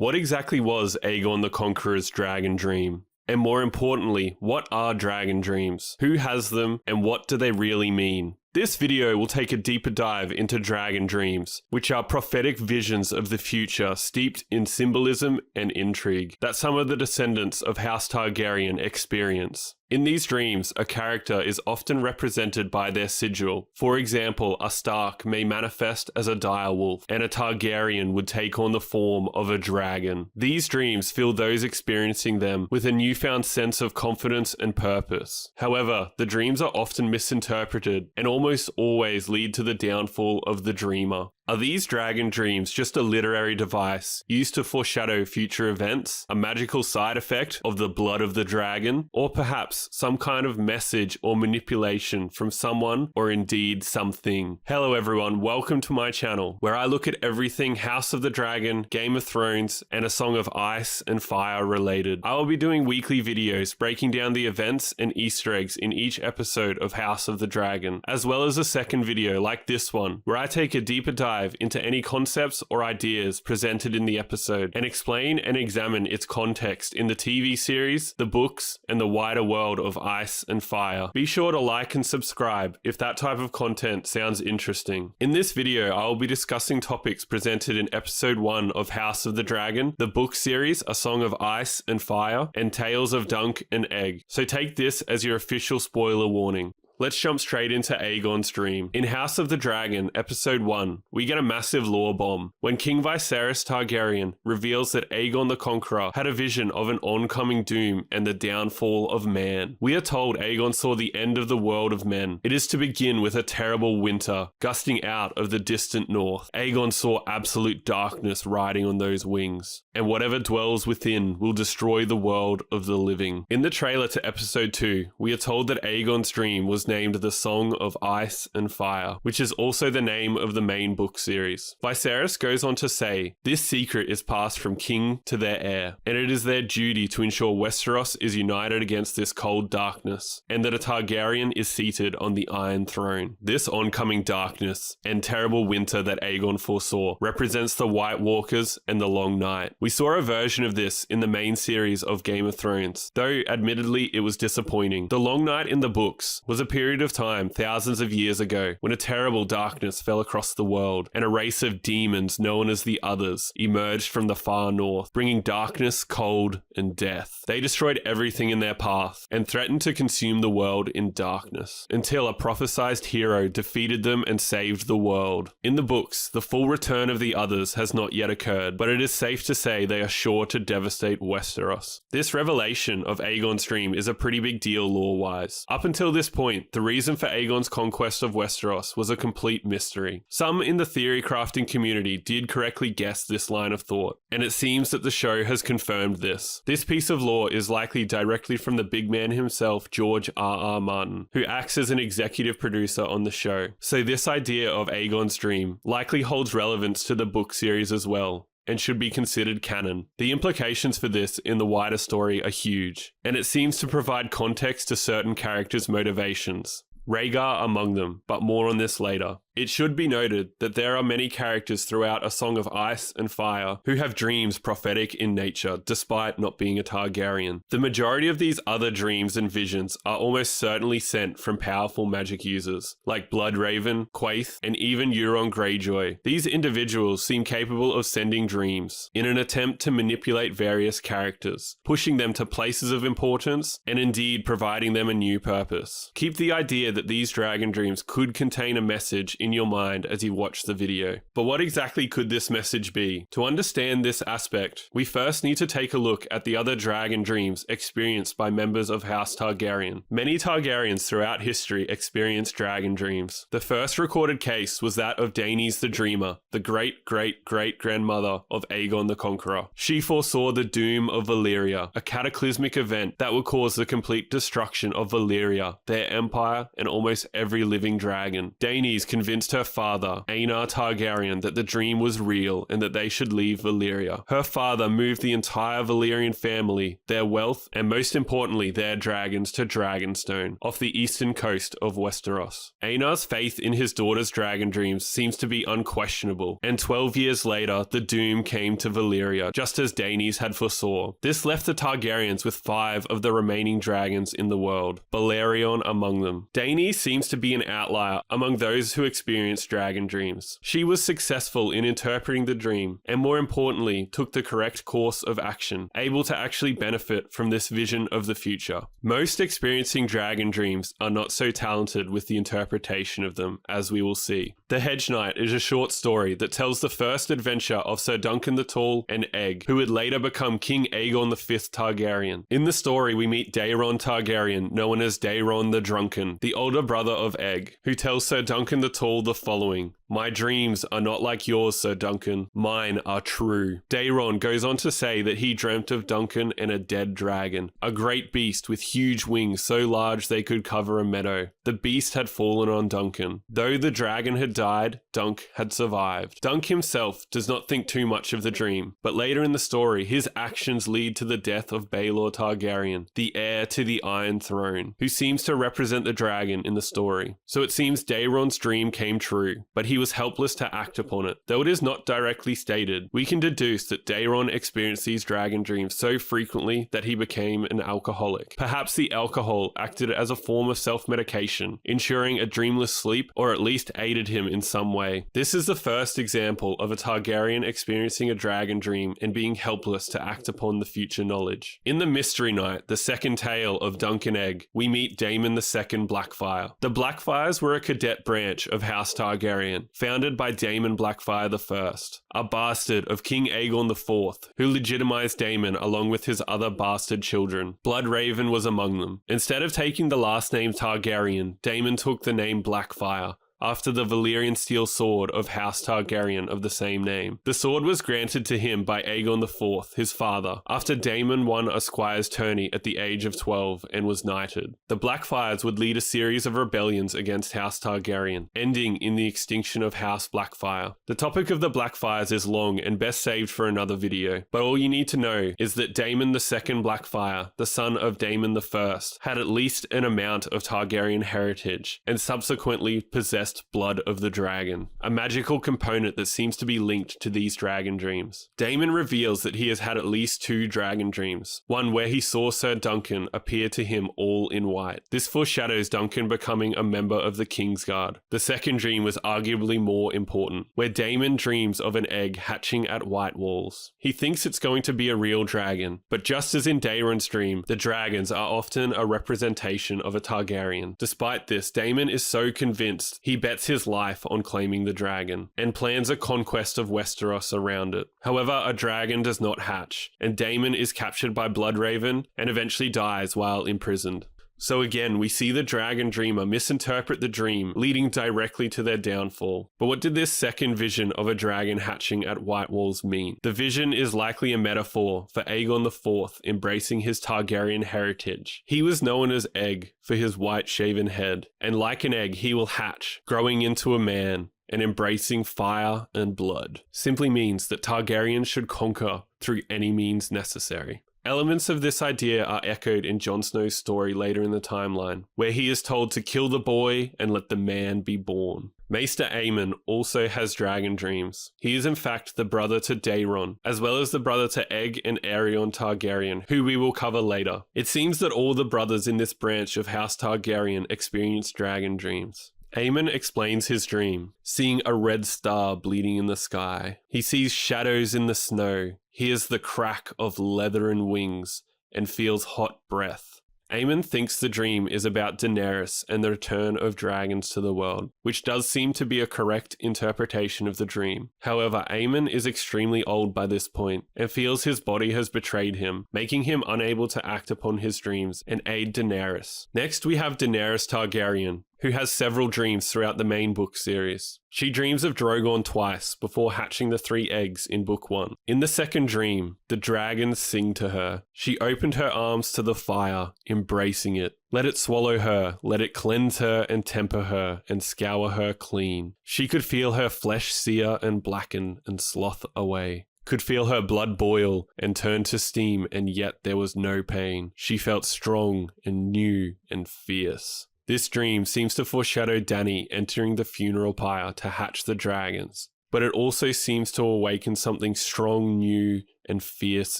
What exactly was Aegon the Conqueror's dragon dream? And more importantly, what are dragon dreams? Who has them, and what do they really mean? This video will take a deeper dive into dragon dreams, which are prophetic visions of the future steeped in symbolism and intrigue that some of the descendants of House Targaryen experience. In these dreams, a character is often represented by their sigil. For example, a Stark may manifest as a direwolf, and a Targaryen would take on the form of a dragon. These dreams fill those experiencing them with a newfound sense of confidence and purpose. However, the dreams are often misinterpreted and almost always lead to the downfall of the dreamer. Are these dragon dreams just a literary device used to foreshadow future events, a magical side effect of the blood of the dragon, or perhaps some kind of message or manipulation from someone or indeed something? Hello everyone, welcome to my channel, where I look at everything House of the Dragon, Game of Thrones, and A Song of Ice and Fire related. I will be doing weekly videos breaking down the events and Easter eggs in each episode of House of the Dragon, as well as a second video like this one, where I take a deeper dive into any concepts or ideas presented in the episode and explain and examine its context in the TV series, the books, and the wider world of Ice and Fire. Be sure to like and subscribe if that type of content sounds interesting. In this video, I will be discussing topics presented in episode 1 of House of the Dragon, the book series A Song of Ice and Fire, and Tales of Dunk and Egg. So take this as your official spoiler warning. Let's jump straight into Aegon's Dream. In House of the Dragon, Episode 1, we get a massive lore bomb when King Viserys Targaryen reveals that Aegon the Conqueror had a vision of an oncoming doom and the downfall of man. We are told Aegon saw the end of the world of men. It is to begin with a terrible winter, gusting out of the distant north. Aegon saw absolute darkness riding on those wings, and whatever dwells within will destroy the world of the living. In the trailer to Episode 2, we are told that Aegon's dream was named The Song of Ice and Fire, which is also the name of the main book series. Viserys goes on to say, this secret is passed from king to their heir, and it is their duty to ensure Westeros is united against this cold darkness, and that a Targaryen is seated on the Iron Throne. This oncoming darkness and terrible winter that Aegon foresaw represents the White Walkers and the Long Night. We saw a version of this in the main series of Game of Thrones, though admittedly it was disappointing. The Long Night in the books was a period of time thousands of years ago when a terrible darkness fell across the world and a race of demons known as the Others emerged from the far north, bringing darkness, cold, and death. They destroyed everything in their path and threatened to consume the world in darkness until a prophesized hero defeated them and saved the world. In the books, the full return of the Others has not yet occurred, but it is safe to say they are sure to devastate Westeros. This revelation of Aegon's dream is a pretty big deal lore-wise. Up until this point, the reason for Aegon's conquest of Westeros was a complete mystery. Some in the theory crafting community did correctly guess this line of thought, and it seems that the show has confirmed this. This piece of lore is likely directly from the big man himself, George R.R. Martin, who acts as an executive producer on the show. So this idea of Aegon's dream likely holds relevance to the book series as well, and should be considered canon. The implications for this in the wider story are huge, and it seems to provide context to certain characters' motivations. Rhaegar among them, but more on this later. It should be noted that there are many characters throughout A Song of Ice and Fire who have dreams prophetic in nature, despite not being a Targaryen. The majority of these other dreams and visions are almost certainly sent from powerful magic users, like Bloodraven, Quaithe, and even Euron Greyjoy. These individuals seem capable of sending dreams in an attempt to manipulate various characters, pushing them to places of importance, and indeed providing them a new purpose. Keep the idea that these dragon dreams could contain a message in your mind as you watch the video. But what exactly could this message be? To understand this aspect, we first need to take a look at the other dragon dreams experienced by members of House Targaryen. Many Targaryens throughout history experienced dragon dreams. The first recorded case was that of Daenys The Dreamer, the great-great-great-grandmother of Aegon the Conqueror. She foresaw the doom of Valyria, a cataclysmic event that would cause the complete destruction of Valyria, their empire, and almost every living dragon. Daenys convinced convinced her father, Aegon Targaryen, that the dream was real and that they should leave Valyria. Her father moved the entire Valyrian family, their wealth, and most importantly, their dragons to Dragonstone, off the eastern coast of Westeros. Aenar's faith in his daughter's dragon dreams seems to be unquestionable, and 12 years later, the doom came to Valyria, just as Daenys had foresaw. This left the Targaryens with 5 of the remaining dragons in the world, Balerion among them. Daenys seems to be an outlier among those who experienced dragon dreams. She was successful in interpreting the dream, and more importantly, took the correct course of action, able to actually benefit from this vision of the future. Most experiencing dragon dreams are not so talented with the interpretation of them, as we will see. The Hedge Knight is a short story that tells the first adventure of Sir Duncan the Tall and Egg, who would later become King Aegon V Targaryen. In the story, we meet Daeron Targaryen, known as Daeron the Drunken, the older brother of Egg, who tells Sir Duncan the Tall the following: "My dreams are not like yours, Sir Duncan. Mine are true." Daeron goes on to say that he dreamt of Duncan and a dead dragon, a great beast with huge wings so large they could cover a meadow. The beast had fallen on Duncan. Though the dragon had died, Dunk had survived. Dunk himself does not think too much of the dream, but later in the story, his actions lead to the death of Baelor Targaryen, the heir to the Iron Throne, who seems to represent the dragon in the story. So it seems Daeron's dream came true, but he was helpless to act upon it. Though it is not directly stated, we can deduce that Daeron experienced these dragon dreams so frequently that he became an alcoholic. Perhaps the alcohol acted as a form of self-medication, ensuring a dreamless sleep, or at least aided him in some way. This is the first example of a Targaryen experiencing a dragon dream and being helpless to act upon the future knowledge. In the Mystery Knight, the second tale of Dunk and Egg, we meet Daemon II Blackfyre. The Blackfyres were a cadet branch of House Targaryen, founded by Daemon Blackfyre I, a bastard of King Aegon IV, who legitimized Daemon along with his other bastard children. Bloodraven was among them. Instead of taking the last name Targaryen, Daemon took the name Blackfyre, after the Valyrian steel sword of House Targaryen of the same name. The sword was granted to him by Aegon IV, his father, after Daemon won a squire's tourney at the age of 12 and was knighted. The Blackfyres would lead a series of rebellions against House Targaryen, ending in the extinction of House Blackfyre. The topic of the Blackfyres is long and best saved for another video, but all you need to know is that Daemon II Blackfyre, the son of Daemon I, had at least an amount of Targaryen heritage, and subsequently possessed blood of the dragon, a magical component that seems to be linked to these dragon dreams. Daemon reveals that he has had at least 2 dragon dreams, one where he saw Sir Duncan appear to him all in white. This foreshadows Duncan becoming a member of the Kingsguard. The second dream was arguably more important, where Daemon dreams of an egg hatching at White Walls. He thinks it's going to be a real dragon, but just as in Daeron's dream, the dragons are often a representation of a Targaryen. Despite this, Daemon is so convinced he bets his life on claiming the dragon, and plans a conquest of Westeros around it. However, a dragon does not hatch, and Daemon is captured by Bloodraven and eventually dies while imprisoned. So again, we see the dragon dreamer misinterpret the dream, leading directly to their downfall. But what did this second vision of a dragon hatching at White Walls mean? The vision is likely a metaphor for Aegon IV embracing his Targaryen heritage. He was known as Egg for his white shaven head, and like an egg, he will hatch, growing into a man, and embracing fire and blood. Simply means that Targaryens should conquer through any means necessary. Elements of this idea are echoed in Jon Snow's story later in the timeline, where he is told to kill the boy and let the man be born. Maester Aemon also has dragon dreams. He is in fact the brother to Daeron, as well as the brother to Egg and Aerion Targaryen, who we will cover later. It seems that all the brothers in this branch of House Targaryen experience dragon dreams. Aemon explains his dream, seeing a red star bleeding in the sky. He sees shadows in the snow, hears the crack of leathern wings, and feels hot breath. Aemon thinks the dream is about Daenerys and the return of dragons to the world, which does seem to be a correct interpretation of the dream. However, Aemon is extremely old by this point and feels his body has betrayed him, making him unable to act upon his dreams and aid Daenerys. Next, we have Daenerys Targaryen, who has several dreams throughout the main book series. She dreams of Drogon twice before hatching the 3 eggs in book 1. In the second dream, the dragons sing to her. She opened her arms to the fire, embracing it. Let it swallow her, let it cleanse her and temper her and scour her clean. She could feel her flesh sear and blacken and sloth away. Could feel her blood boil and turn to steam, and yet there was no pain. She felt strong and new and fierce. This dream seems to foreshadow Dany entering the funeral pyre to hatch the dragons, but it also seems to awaken something strong, new, and fierce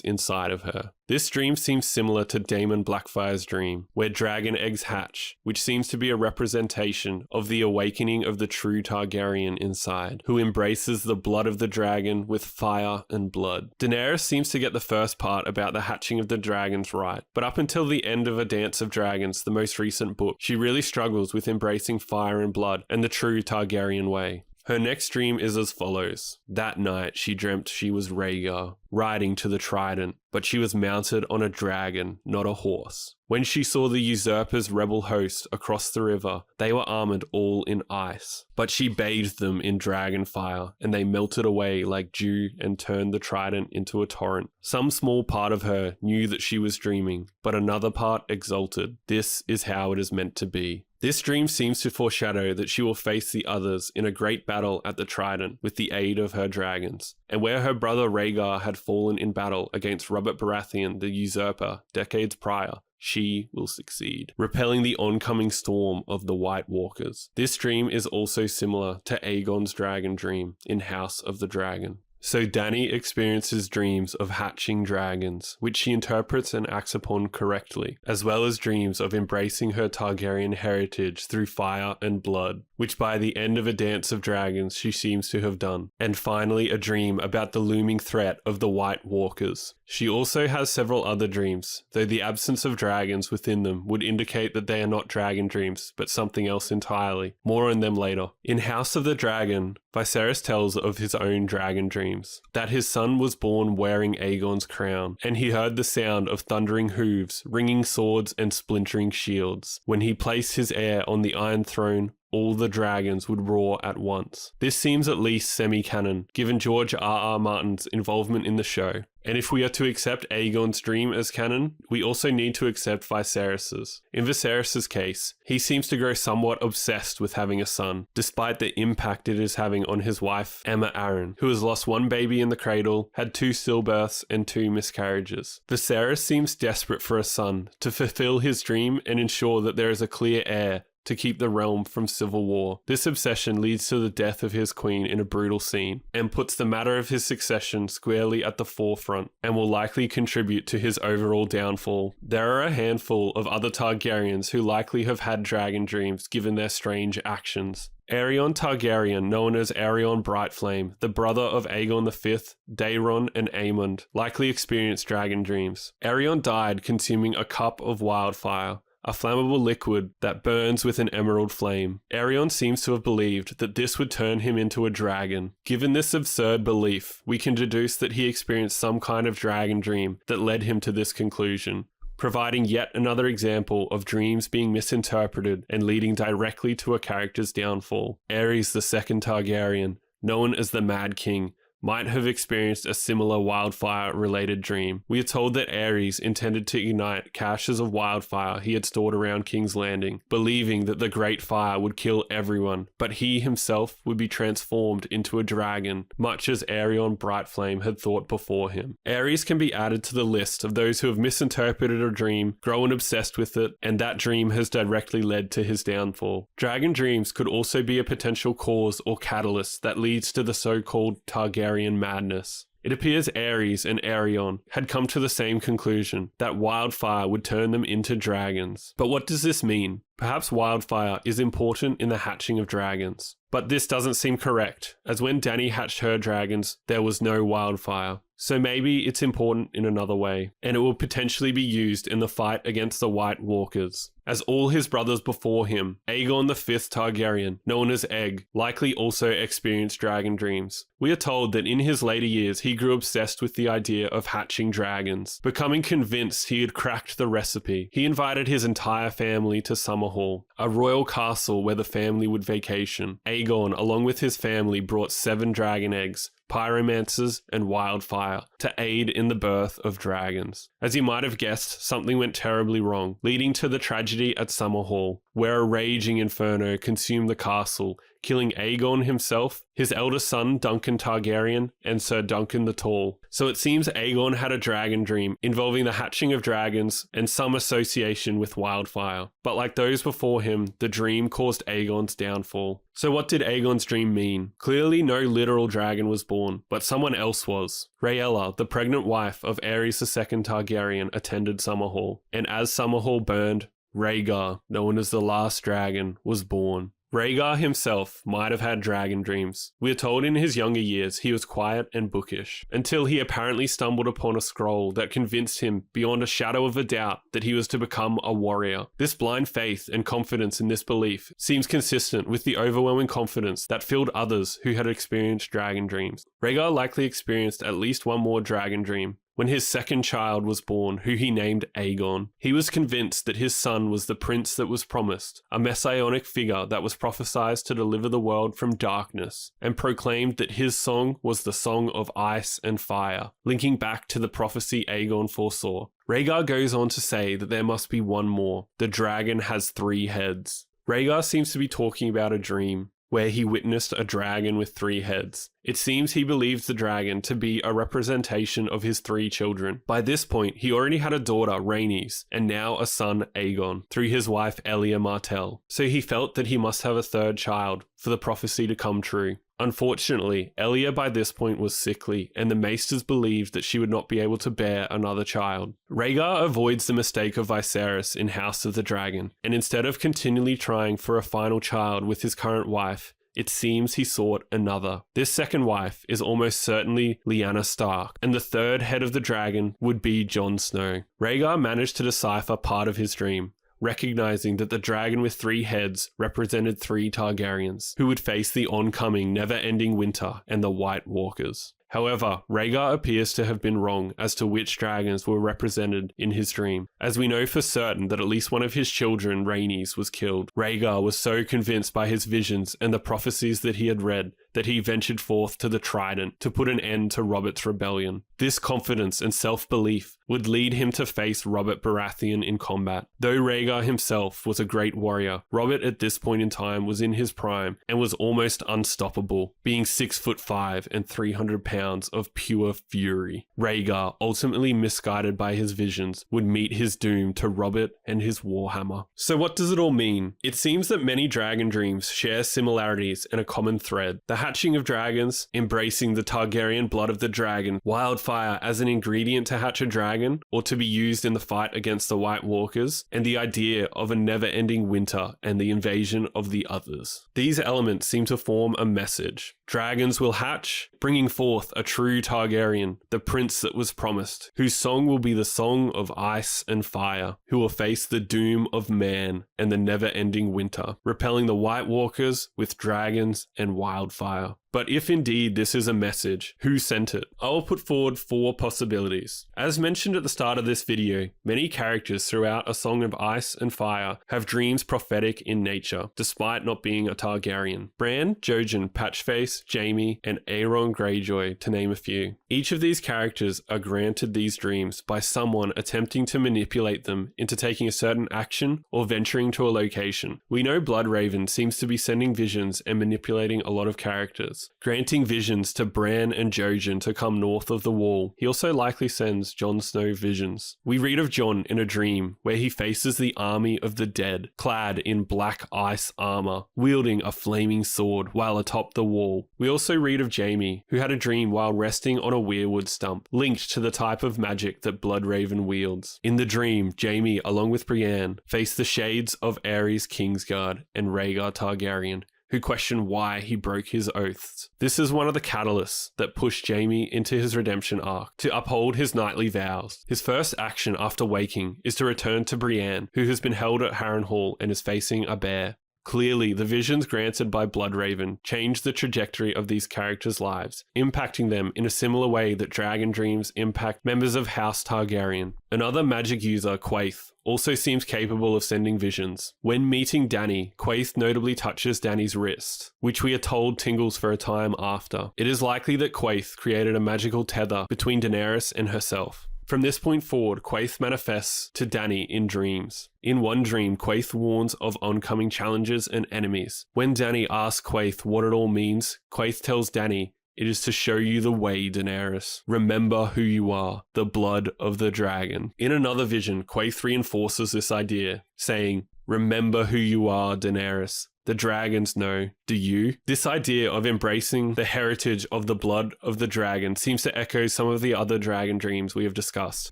inside of her. This dream seems similar to Daemon Blackfyre's dream, where dragon eggs hatch, which seems to be a representation of the awakening of the true Targaryen inside, who embraces the blood of the dragon with fire and blood. Daenerys seems to get the first part about the hatching of the dragons right, but up until the end of A Dance of Dragons, the most recent book, she really struggles with embracing fire and blood and the true Targaryen way. Her next dream is as follows. That night she dreamt she was Rhaegar, riding to the trident, but she was mounted on a dragon, not a horse. When she saw the usurper's rebel host across the river, they were armored all in ice, but she bathed them in dragon fire, and they melted away like dew and turned the trident into a torrent. Some small part of her knew that she was dreaming, but another part exulted. This is how it is meant to be. This dream seems to foreshadow that she will face the others in a great battle at the Trident with the aid of her dragons, and where her brother Rhaegar had fallen in battle against Robert Baratheon the usurper decades prior, she will succeed, repelling the oncoming storm of the White Walkers. This dream is also similar to Aegon's dragon dream in House of the Dragon. So Dany experiences dreams of hatching dragons, which she interprets and acts upon correctly, as well as dreams of embracing her Targaryen heritage through fire and blood, which by the end of A Dance of Dragons she seems to have done. And finally a dream about the looming threat of the White Walkers. She also has several other dreams, though the absence of dragons within them would indicate that they are not dragon dreams, but something else entirely. More on them later. In House of the Dragon, Viserys tells of his own dragon dreams, that his son was born wearing Aegon's crown, and he heard the sound of thundering hooves, ringing swords and splintering shields. When he placed his heir on the Iron Throne, all the dragons would roar at once. This seems at least semi-canon, given George R.R. Martin's involvement in the show. And if we are to accept Aegon's dream as canon, we also need to accept Viserys's. In Viserys' case, he seems to grow somewhat obsessed with having a son, despite the impact it is having on his wife, Aemma Arryn, who has lost 1 baby in the cradle, had 2 stillbirths, and 2 miscarriages. Viserys seems desperate for a son, to fulfill his dream and ensure that there is a clear heir to keep the realm from civil war. This obsession leads to the death of his queen in a brutal scene, and puts the matter of his succession squarely at the forefront, and will likely contribute to his overall downfall. There are a handful of other Targaryens who likely have had dragon dreams given their strange actions. Aerion Targaryen, known as Aerion Brightflame, the brother of Aegon V, Daeron, and Aemond, likely experienced dragon dreams. Aerion died consuming a cup of wildfire, a flammable liquid that burns with an emerald flame. Aerion seems to have believed that this would turn him into a dragon. Given this absurd belief, we can deduce that he experienced some kind of dragon dream that led him to this conclusion, providing yet another example of dreams being misinterpreted and leading directly to a character's downfall. Aerys II Targaryen, known as the Mad King, might have experienced a similar wildfire-related dream. We are told that Aerys intended to ignite caches of wildfire he had stored around King's Landing, believing that the Great Fire would kill everyone, but he himself would be transformed into a dragon, much as Aerion Brightflame had thought before him. Aerys can be added to the list of those who have misinterpreted a dream, grown obsessed with it, and that dream has directly led to his downfall. Dragon dreams could also be a potential cause or catalyst that leads to the so-called Targaryen madness. It appears Aerys and Aerion had come to the same conclusion, that wildfire would turn them into dragons. But what does this mean? Perhaps wildfire is important in the hatching of dragons. But this doesn't seem correct, as when Dany hatched her dragons, there was no wildfire. So maybe it's important in another way, and it will potentially be used in the fight against the White Walkers. as all his brothers before him, Aegon V Targaryen, known as Egg, likely also experienced dragon dreams. We are told that in his later years he grew obsessed with the idea of hatching dragons. Becoming convinced he had cracked the recipe, he invited his entire family to Summerhall, a royal castle where the family would vacation. Aegon, along with his family, brought 7 dragon eggs, pyromancers, and wildfire to aid in the birth of dragons. As you might have guessed, something went terribly wrong, leading to the tragedy at Summerhall, where a raging inferno consumed the castle, killing Aegon himself, his eldest son Duncan Targaryen, and Sir Duncan the Tall. So it seems Aegon had a dragon dream involving the hatching of dragons and some association with wildfire. But like those before him, the dream caused Aegon's downfall. So what did Aegon's dream mean? Clearly no literal dragon was born, but someone else was. Rhaella, the pregnant wife of Aerys II Targaryen, attended Summerhall, and as Summerhall burned, Rhaegar, known as the Last Dragon, was born. Rhaegar himself might have had dragon dreams. We are told in his younger years he was quiet and bookish, until he apparently stumbled upon a scroll that convinced him beyond a shadow of a doubt that he was to become a warrior. This blind faith and confidence in this belief seems consistent with the overwhelming confidence that filled others who had experienced dragon dreams. Rhaegar likely experienced at least one more dragon dream. When his second child was born, who he named Aegon, he was convinced that his son was the prince that was promised, a messianic figure that was prophesied to deliver the world from darkness, and proclaimed that his song was the song of ice and fire, linking back to the prophecy Aegon foresaw. Rhaegar goes on to say that there must be one more. The dragon has 3 heads. Rhaegar seems to be talking about a dream where he witnessed a dragon with 3 heads. It seems he believes the dragon to be a representation of his 3 children. By this point, he already had a daughter, Rhaenys, and now a son, Aegon, through his wife, Elia Martell. So he felt that he must have a 3rd child for the prophecy to come true. Unfortunately, Elia by this point was sickly, and the maesters believed that she would not be able to bear another child. Rhaegar avoids the mistake of Viserys in House of the Dragon, and instead of continually trying for a final child with his current wife, it seems he sought another. This second wife is almost certainly Lyanna Stark, and the 3rd head of the dragon would be Jon Snow. Rhaegar managed to decipher part of his dream, recognizing that the dragon with 3 heads represented 3 Targaryens, who would face the oncoming never-ending winter and the White Walkers. However, Rhaegar appears to have been wrong as to which dragons were represented in his dream, as we know for certain that at least one of his children, Rhaenys, was killed. Rhaegar was so convinced by his visions and the prophecies that he had read that he ventured forth to the Trident to put an end to Robert's rebellion. This confidence and self-belief would lead him to face Robert Baratheon in combat. Though Rhaegar himself was a great warrior, Robert at this point in time was in his prime and was almost unstoppable, being 6'5" and 300 pounds of pure fury. Rhaegar, ultimately misguided by his visions, would meet his doom to Robert and his warhammer. So what does it all mean? It seems that many dragon dreams share similarities and a common thread. The hatching of dragons, embracing the Targaryen blood of the dragon, wildfire as an ingredient to hatch a dragon, or to be used in the fight against the White Walkers, and the idea of a never-ending winter and the invasion of the others. These elements seem to form a message. Dragons will hatch, bringing forth a true Targaryen, the prince that was promised, whose song will be the song of ice and fire, who will face the doom of man and the never-ending winter, repelling the White Walkers with dragons and wildfire. But if indeed this is a message, who sent it? I will put forward 4 possibilities. As mentioned at the start of this video, many characters throughout A Song of Ice and Fire have dreams prophetic in nature, despite not being a Targaryen. Bran, Jojen, Patchface, Jaime, and Euron Greyjoy, to name a few. Each of these characters are granted these dreams by someone attempting to manipulate them into taking a certain action or venturing to a location. We know Bloodraven seems to be sending visions and manipulating a lot of characters, granting visions to Bran and Jojen to come north of the wall. He also likely sends Jon Snow visions. We read of Jon in a dream where he faces the army of the dead, clad in black ice armor, wielding a flaming sword while atop the wall. We also read of Jaime, who had a dream while resting on a weirwood stump, linked to the type of magic that Bloodraven wields. In the dream, Jaime, along with Brienne, faced the shades of Aerys Kingsguard and Rhaegar Targaryen, who question why he broke his oaths. This is one of the catalysts that pushed Jaime into his redemption arc, to uphold his knightly vows. His first action after waking is to return to Brienne, who has been held at Harrenhal and is facing a bear. Clearly, the visions granted by Bloodraven changed the trajectory of these characters' lives, impacting them in a similar way that dragon dreams impact members of House Targaryen. Another magic user, Quaithe, also seems capable of sending visions. When meeting Dany, Quaithe notably touches Dany's wrist, which we are told tingles for a time after. It is likely that Quaithe created a magical tether between Daenerys and herself. From this point forward, Quaithe manifests to Dany in dreams. In one dream, Quaithe warns of oncoming challenges and enemies. When Dany asks Quaithe what it all means, Quaithe tells Dany, "It is to show you the way, Daenerys. Remember who you are, the blood of the dragon." In another vision, Quaithe reinforces this idea, saying, "Remember who you are, Daenerys. The dragons know. Do you?" This idea of embracing the heritage of the blood of the dragon seems to echo some of the other dragon dreams we have discussed.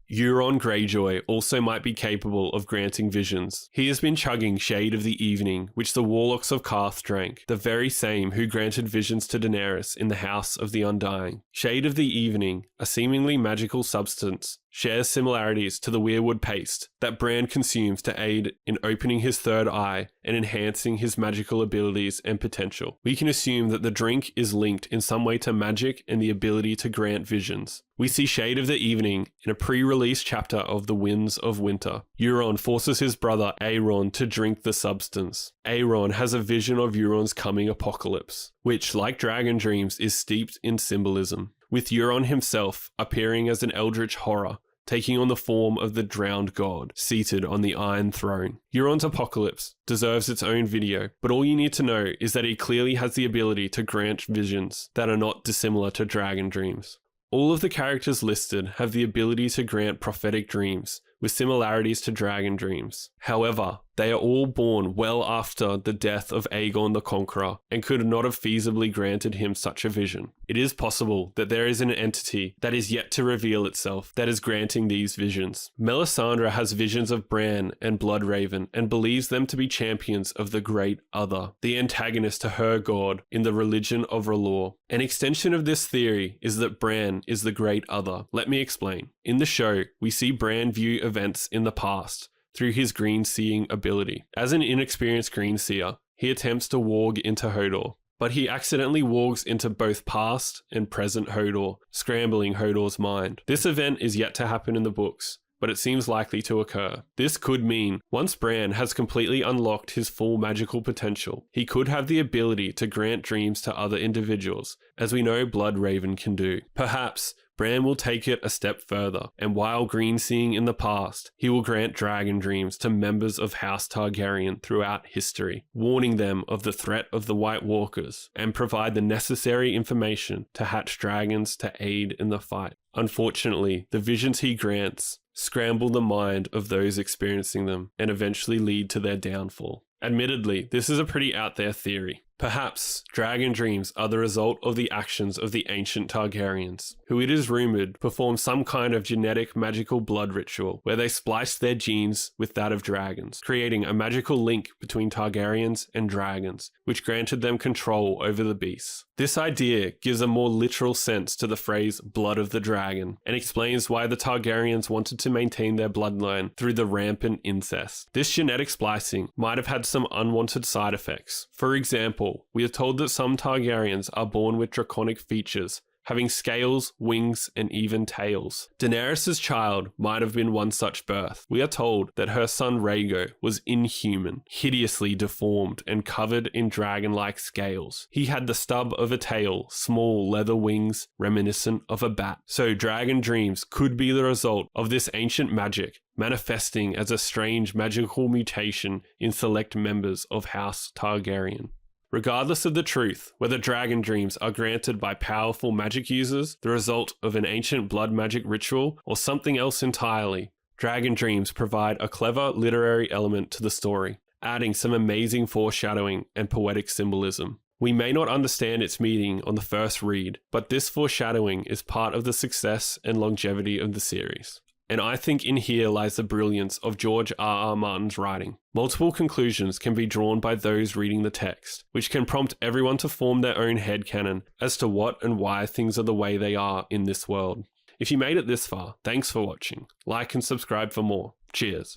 Euron Greyjoy also might be capable of granting visions. He has been chugging Shade of the Evening, which the warlocks of Quaithe drank, the very same who granted visions to Daenerys in the House of the Undying. Shade of the Evening, a seemingly magical substance, shares similarities to the weirwood paste that Bran consumes to aid in opening his third eye and enhancing his magical abilities and potential. We can assume that the drink is linked in some way to magic and the ability to grant visions. We see Shade of the Evening in a pre-release chapter of The Winds of Winter. Euron forces his brother Aeron to drink the substance. Aeron has a vision of Euron's coming apocalypse, which, like dragon dreams, is steeped in symbolism, with Euron himself appearing as an eldritch horror, taking on the form of the drowned god, seated on the Iron Throne. Euron's apocalypse deserves its own video, but all you need to know is that he clearly has the ability to grant visions that are not dissimilar to dragon dreams. All of the characters listed have the ability to grant prophetic dreams, with similarities to dragon dreams. However, they are all born well after the death of Aegon the Conqueror and could not have feasibly granted him such a vision. It is possible that there is an entity that is yet to reveal itself that is granting these visions. Melisandre has visions of Bran and Bloodraven and believes them to be champions of the Great Other, the antagonist to her god in the religion of R'hllor. An extension of this theory is that Bran is the Great Other. Let me explain. In the show, we see Bran view events in the past through his green seeing ability. As an inexperienced green seer, he attempts to warg into Hodor, but he accidentally wargs into both past and present Hodor, scrambling Hodor's mind. This event is yet to happen in the books, but it seems likely to occur. This could mean once Bran has completely unlocked his full magical potential, he could have the ability to grant dreams to other individuals, as we know Bloodraven can do. Perhaps Bran will take it a step further, and while green seeing in the past, he will grant dragon dreams to members of House Targaryen throughout history, warning them of the threat of the White Walkers, and provide the necessary information to hatch dragons to aid in the fight. Unfortunately, the visions he grants scramble the mind of those experiencing them and eventually lead to their downfall. Admittedly, this is a pretty out there theory. Perhaps dragon dreams are the result of the actions of the ancient Targaryens, who it is rumored performed some kind of genetic magical blood ritual where they spliced their genes with that of dragons, creating a magical link between Targaryens and dragons, which granted them control over the beasts. This idea gives a more literal sense to the phrase blood of the dragon, and explains why the Targaryens wanted to maintain their bloodline through the rampant incest. This genetic splicing might have had some unwanted side effects. For example, we are told that some Targaryens are born with draconic features, having scales, wings, and even tails. Daenerys' child might have been one such birth. We are told that her son Rhaegar was inhuman, hideously deformed, and covered in dragon-like scales. He had the stub of a tail, small leather wings, reminiscent of a bat. So dragon dreams could be the result of this ancient magic, manifesting as a strange magical mutation in select members of House Targaryen. Regardless of the truth, whether dragon dreams are granted by powerful magic users, the result of an ancient blood magic ritual, or something else entirely, dragon dreams provide a clever literary element to the story, adding some amazing foreshadowing and poetic symbolism. We may not understand its meaning on the first read, but this foreshadowing is part of the success and longevity of the series. and I think in here lies the brilliance of George R. R. Martin's writing. Multiple conclusions can be drawn by those reading the text, which can prompt everyone to form their own headcanon as to what and why things are the way they are in this world. If you made it this far, thanks for watching. Like and subscribe for more. Cheers.